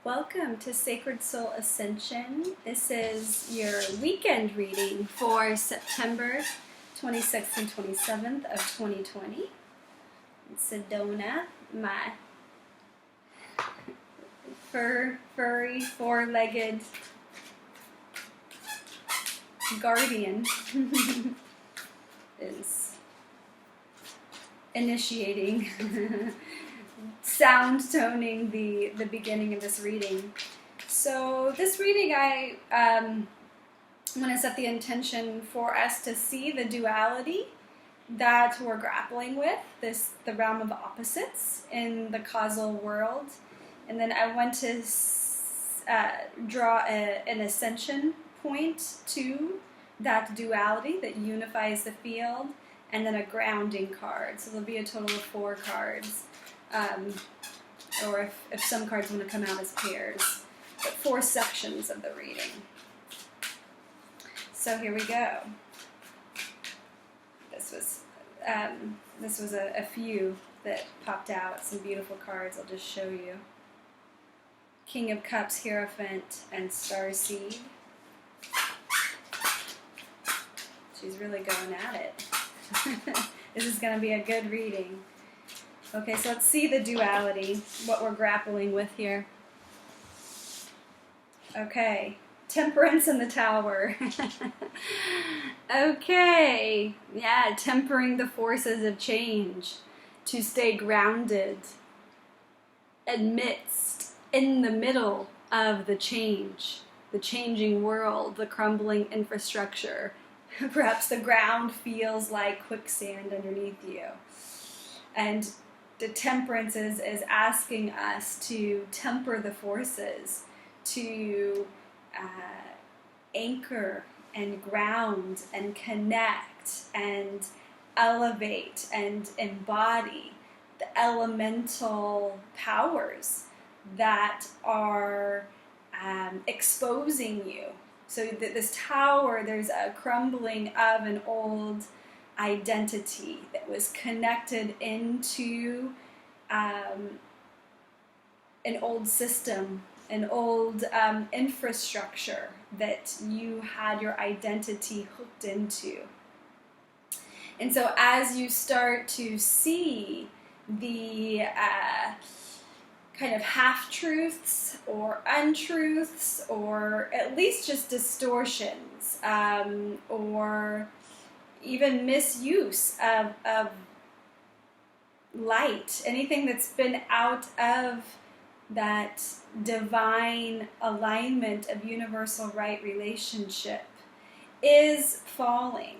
Welcome to Sacred Soul Ascension. This is your weekend reading for September 26th and 27th of 2020. Sedona, my furry, four-legged guardian, is initiating sound toning the beginning of this reading. So this reading, I want to set the intention for us to see the duality that we're grappling with, the realm of opposites in the causal world. And then I want to draw an ascension point to that duality that unifies the field, and then a grounding card. So there'll be a total of 4 cards. Or if some cards want to come out as pairs, but 4 sections of the reading. So here we go. This was a few that popped out, some beautiful cards. I'll just show you. King of Cups, Hierophant, and Starseed. She's really going at it. This is going to be a good reading. Okay, so let's see the duality, what we're grappling with here. Okay, Temperance in the Tower. Okay, yeah, tempering the forces of change to stay grounded in the middle of the change, the changing world, the crumbling infrastructure. Perhaps the ground feels like quicksand underneath you. And the Temperance is asking us to temper the forces, to anchor and ground and connect and elevate and embody the elemental powers that are exposing you. So this tower, there's a crumbling of an old identity that was connected into an old system, an old infrastructure that you had your identity hooked into. And so as you start to see the kind of half-truths or untruths, or at least just distortions, or even misuse of light, anything that's been out of that divine alignment of universal right relationship is falling,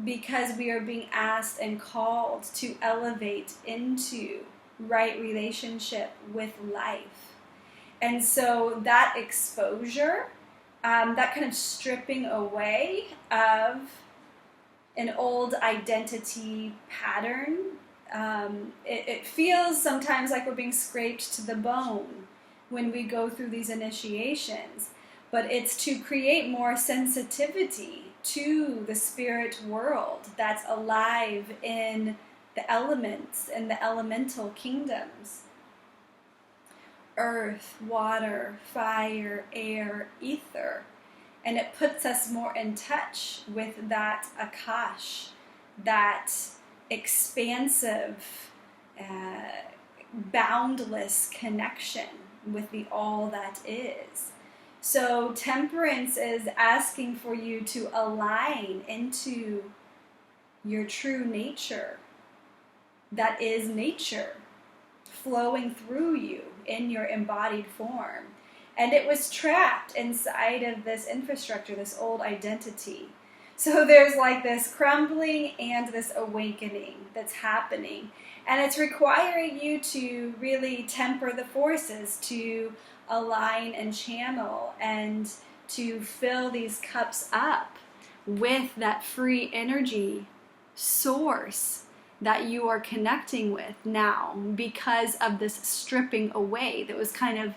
because we are being asked and called to elevate into right relationship with life. And so that exposure, that kind of stripping away of an old identity pattern, it feels sometimes like we're being scraped to the bone when we go through these initiations, but it's to create more sensitivity to the spirit world that's alive in the elements and the elemental kingdoms. Earth, water, fire, air, ether. And it puts us more in touch with that Akash, that expansive, boundless connection with the all that is. So Temperance is asking for you to align into your true nature, that is nature, flowing through you in your embodied form. And it was trapped inside of this infrastructure, this old identity. So there's like this crumbling and this awakening that's happening. And it's requiring you to really temper the forces, to align and channel, and to fill these cups up with that free energy source that you are connecting with now, because of this stripping away that was kind of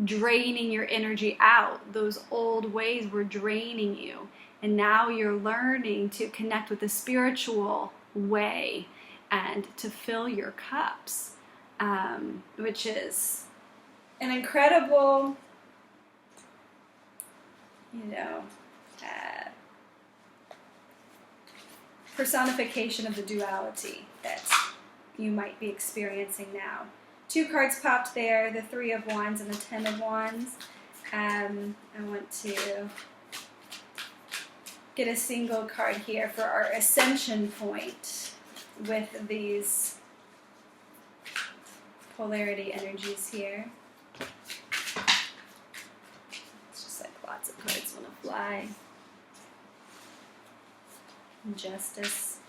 draining your energy out. Those old ways were draining you, and now you're learning to connect with the spiritual way and to fill your cups, which is an incredible, personification of the duality that you might be experiencing now. 2 cards popped there, the 3 of Wands and the 10 of Wands. I want to get a single card here for our ascension point with these polarity energies here. It's just like lots of cards want to fly. Justice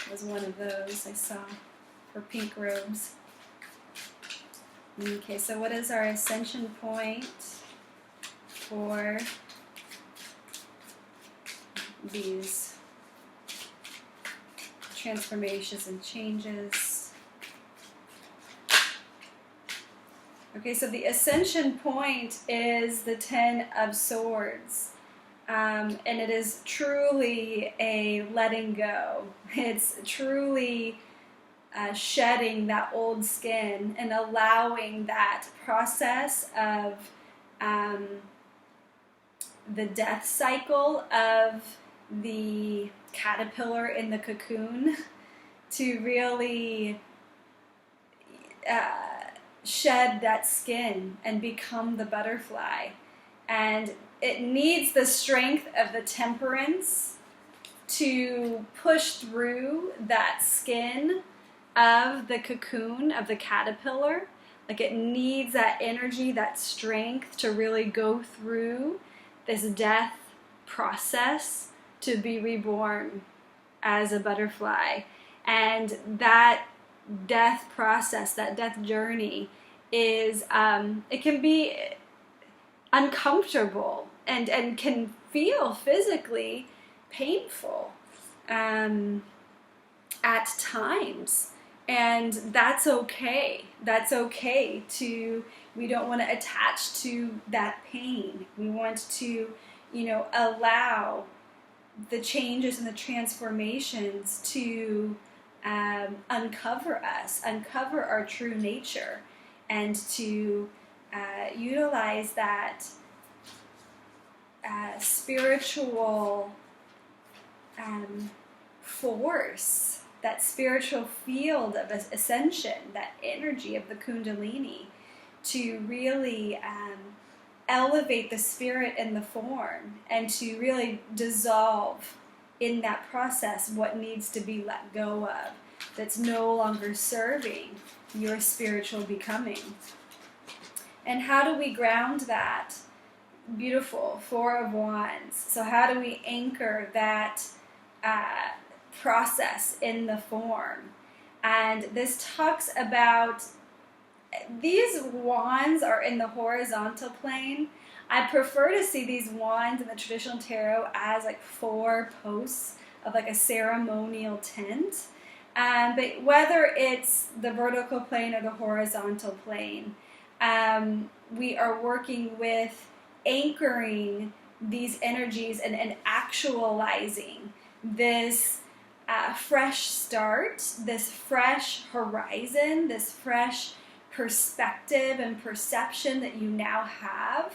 was one of those I saw for pink robes. Okay, so what is our ascension point for these transformations and changes? Okay, so the ascension point is the 10 of Swords. And it is truly a letting go. It's truly shedding that old skin and allowing that process of the death cycle of the caterpillar in the cocoon to really shed that skin and become the butterfly. And it needs the strength of the temperance to push through that skin of the cocoon, of the caterpillar. Like it needs that energy, that strength to really go through this death process to be reborn as a butterfly. And that death process, that death journey is, it can be uncomfortable and can feel physically painful at times. And that's okay. That's okay we don't want to attach to that pain. We want to, allow the changes and the transformations to uncover us, uncover our true nature, and to utilize that spiritual force, that spiritual field of ascension, that energy of the Kundalini, to really elevate the spirit and the form, and to really dissolve in that process what needs to be let go of, that's no longer serving your spiritual becoming. And how do we ground that? Beautiful, 4 of Wands. So how do we anchor that process in the form? And this talks about, these wands are in the horizontal plane. I prefer to see these wands in the traditional tarot as like 4 posts of like a ceremonial tent. But whether it's the vertical plane or the horizontal plane, we are working with anchoring these energies and actualizing this fresh start, this fresh horizon, this fresh perspective and perception that you now have,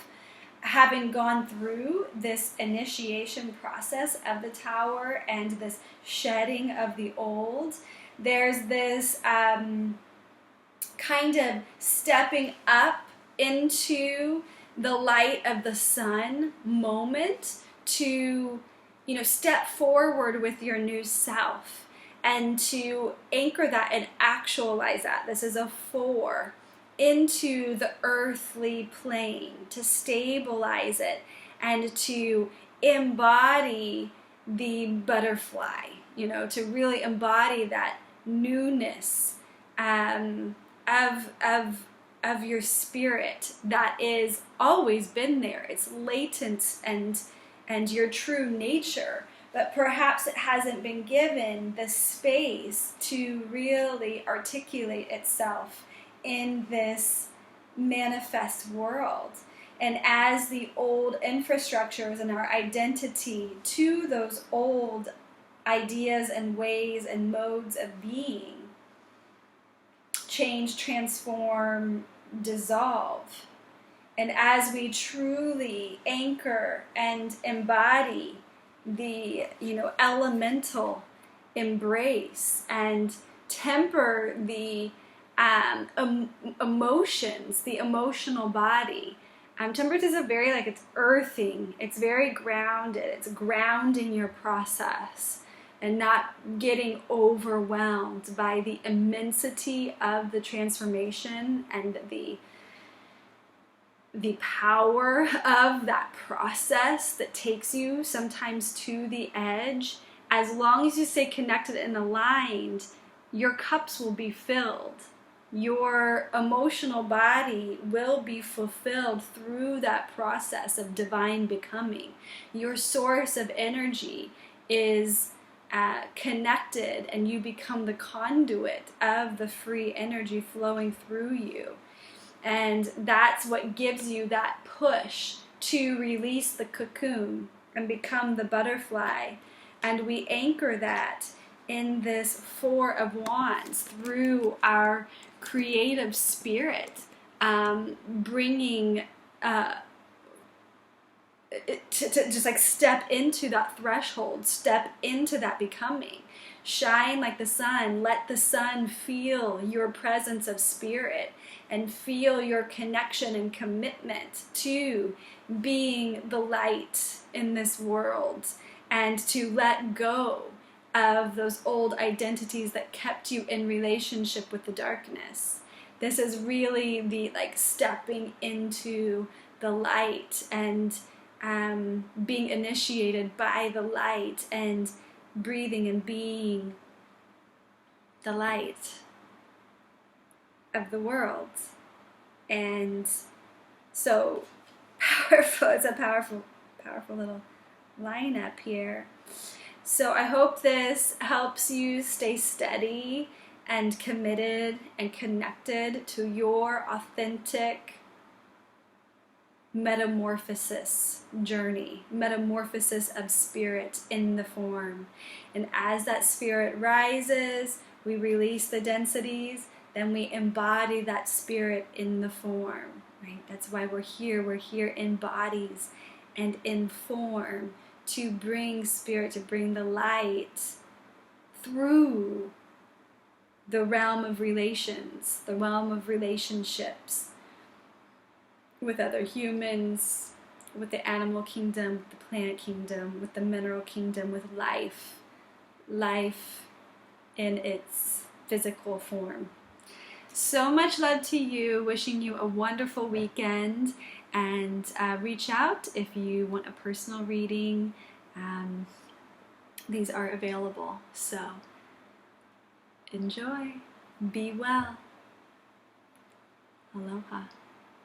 having gone through this initiation process of the Tower and this shedding of the old. There's this kind of stepping up into the light of the sun moment to, step forward with your new self and to anchor that and actualize that. This is a 4 into the earthly plane, to stabilize it and to embody the butterfly, to really embody that newness of your spirit that is always been there. It's latent and your true nature, but perhaps it hasn't been given the space to really articulate itself in this manifest world. And as the old infrastructures and our identity to those old ideas and ways and modes of being change, transform, dissolve. And as we truly anchor and embody the, elemental embrace and temper the emotions, the emotional body. Temperance is it's earthing, it's very grounded, it's grounding your process and not getting overwhelmed by the immensity of the transformation and the power of that process that takes you sometimes to the edge. As long as you stay connected and aligned, your cups will be filled. Your emotional body will be fulfilled through that process of divine becoming. Your source of energy is connected, and you become the conduit of the free energy flowing through you. And that's what gives you that push to release the cocoon and become the butterfly. And we anchor that in this Four of Wands through our creative spirit, bringing to just step into that threshold, step into that becoming. Shine like the sun. Let the sun feel your presence of spirit and feel your connection and commitment to being the light in this world, and to let go of those old identities that kept you in relationship with the darkness. This is really the stepping into the light and being initiated by the light and breathing and being the light of the world. And so powerful. It's a powerful little lineup here. So I hope this helps you stay steady and committed and connected to your authentic metamorphosis journey, metamorphosis of spirit in the form. And as that spirit rises, we release the densities, then we embody that spirit in the form, right? That's why we're here. We're here in bodies and in form to bring spirit, to bring the light through the realm of relations, the realm of relationships with other humans, with the animal kingdom, with the plant kingdom, with the mineral kingdom, with life in its physical form. So much love to you, wishing you a wonderful weekend, and reach out if you want a personal reading. These are available, so enjoy, be well, aloha.